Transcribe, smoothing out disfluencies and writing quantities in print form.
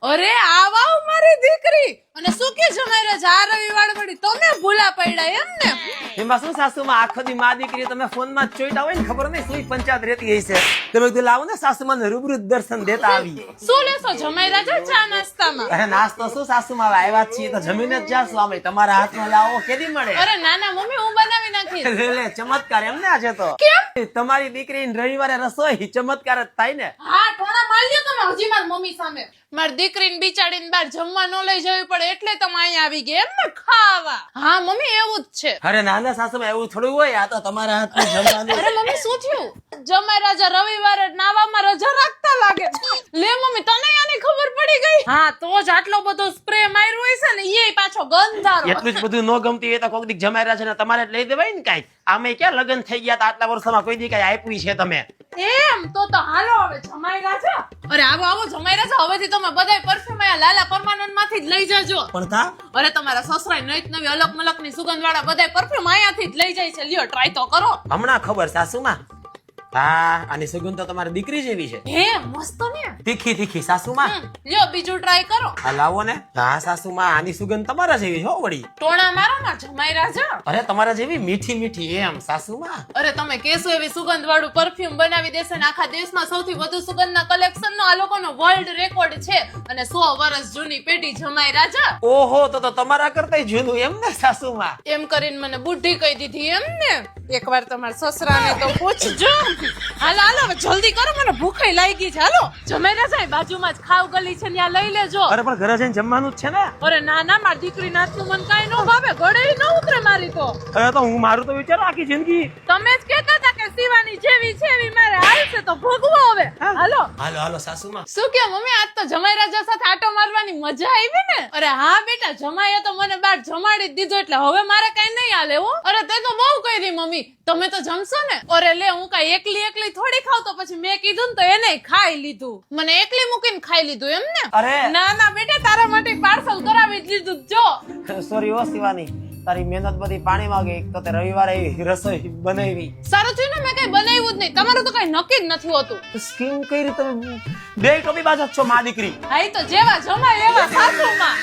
અરે આવાવ મારી દીકરી અને શું કે જમાઈ જા રવિવાર વળી તમે ભૂલા પડ્યા એમ ને એમાં શું સાસુમાં આખો દી માં દીકરી તમે ફોનમાં જ ચોઈટા હોય ને ખબર નહીં શું પંચાયત રહેતી હશે. તમે કીધું લાવો ને સાસુમાં રૂબરૂ દર્શન દેતા આવી. શું લેશો જમાઈ રાજા ચા નાસ્તામાં? અરે નાસ્તો શું સાસુમાં આવ્યા જ છીએ તો જમીને જ જાશું. આમે તમારા હાથમાં લાવો કેદી મળે? અરે નાના મમ્મી હું બનાવી નાખી. લે ચમત્કાર એમ ને આજે તો કેમ? તમારી દીકરી રવિવારે રસોઈ ચમત્કાર જ થાય ને. હા ટોણા મારી તમે હજી મારી મમ્મી સામે. મારી દીકરીને બિચારીને બહાર જમવા ન લઈ જવી પડે એટલે તમે અહીંયા આવી ગયા એમ ને ખાવા. હા મમ્મી એવું જ છે. અરે નાના સાસુમાં એવું થોડું હોય. આ તો તમારા હાથનું જમવાનું. અરે મમ્મી શું થયું? જમાઈ રાજા રવિવારે નાવામાં રજા રાખતા લાગે છે. લે મમ્મી તને આની ખબર પડી ગઈ? હા તો જ આટલો બધો સ્પ્રે માર્યો હોય છે ને એ પાછો ગંધારો. એટલું જ બધું ન ગમતી હોય તો કોક દીક જમાઈ રહ્યા છે ને તમારે જ લઈ દેવાય ને કાંઈ. આમે ક્યાં લગ્ન થઈ ગયા તા આટલા વર્ષોમાં કોઈ દી કાંઈ આપ્યું છે તમે? એમ તો હાલો હવે જમાઈ રાજા. અરે આવો આવો જમાઈ રાજા હવેથી તમે બધાય પરફ્યુમ આ લાલા પરમાનંદ માંથી જ લઈ જાજો. પણ તા અરે તમારા સસરાય નઈત નવી અલગ મલક ની સુગંધ વાળા બધાય પરફ્યુમ અહીંયાથી જ લઈ જાય છે. લ્યો ટ્રાય તો કરો. હમણાં ખબર સાસુમાં. હા આની સુગંધ તો તમારી દીકરી જેવી છે. હે મસ્ત ને તીખી તીખી સાસુમાં. લ્યો બીજું ટ્રાય કરો. આ લાવો ને. હા સાસુમાં આની સુગંધ તમારા જેવી હો વળી. ટોણા મારો ના જમાઈ રાજા. અરે તમારા જેવી મીઠી મીઠી એમ સાસુમાં. અરે તમે કેસો એવી સુગંધ વાળું પરફ્યુમ બનાવી દેશે ને આખા દેશમાં સૌથી વધુ સુગંધના કલેક્શન નો આ લોકોનો વર્લ્ડ રેકોર્ડ છે અને 100 વર્ષ જૂની પેઢી જમાઈ રાજા. ઓહો તો તમારા કરતા જૂનું એમ ને સાસુમાં. એમ કરીને મને બુદ્ધિ કહી દીધી એમ ને. એકવાર તમારા સસરાને તો પૂછજો. હાલો હાલો હવે જલ્દી કરો મને ભૂખ લાગી છે. હાલો જમાઈ રાજા બાજુમાં જ ખાવ ગલી છે ત્યાં લઈ લેજો. અરે પણ ઘરે જઈને જમવાનું જ છે ને. અરે ના ના મારી દીકરી નાચનું મન કાઈ ન ભાવે ગળે ન ઉતરે મારી તો. અરે તો હું મારું તો વિચારો આખી જિંદગી. તમે જ કહેતા હતા કે શિવાની જેવી છે એવી મારે હાલશે તો ભોગવો હવે. હાલો હાલો હાલો સાસુમાં. શું કે મમ્મી આજ તો જમાઈ રાજા સાથે આટો મારવાની મજા આવી ને? અરે હા બેટા જમાઈએ તો મને બહાર જમાડી જ દીધો એટલે હવે મારે કઈ નહીં હાલે હો. અરે તે તો બહુ કહી દી મમ્મી તમે તો જમશો ને? અરે લે હું કઈ એકલી થોડી ખાવ તો પછી મેં કીધું ને તો એને ખાઈ લીધું. મને એકલી મૂકીને ખાઈ લીધું એમ ને? અરે ના ના બેટા તારા માટે પાર્સલ કરાવી જ લીધું જો. સોરી હો શિવાની તારી મહેનત બધી પાણીમાં ગઈ. એક તો તે રવિવારે એવી રસોઈ બનાવી. સારું થયું ને મેં કઈ બનાવ્યું જ નહીં. તમારું તો કઈ નક્કી જ નથી હોતું. સ્કીમ કઈ રીતે બે ટોપી બાજુ જ છો માં દીકરી. હા ઈ તો જેવા જમાય એવા સાસુમાં.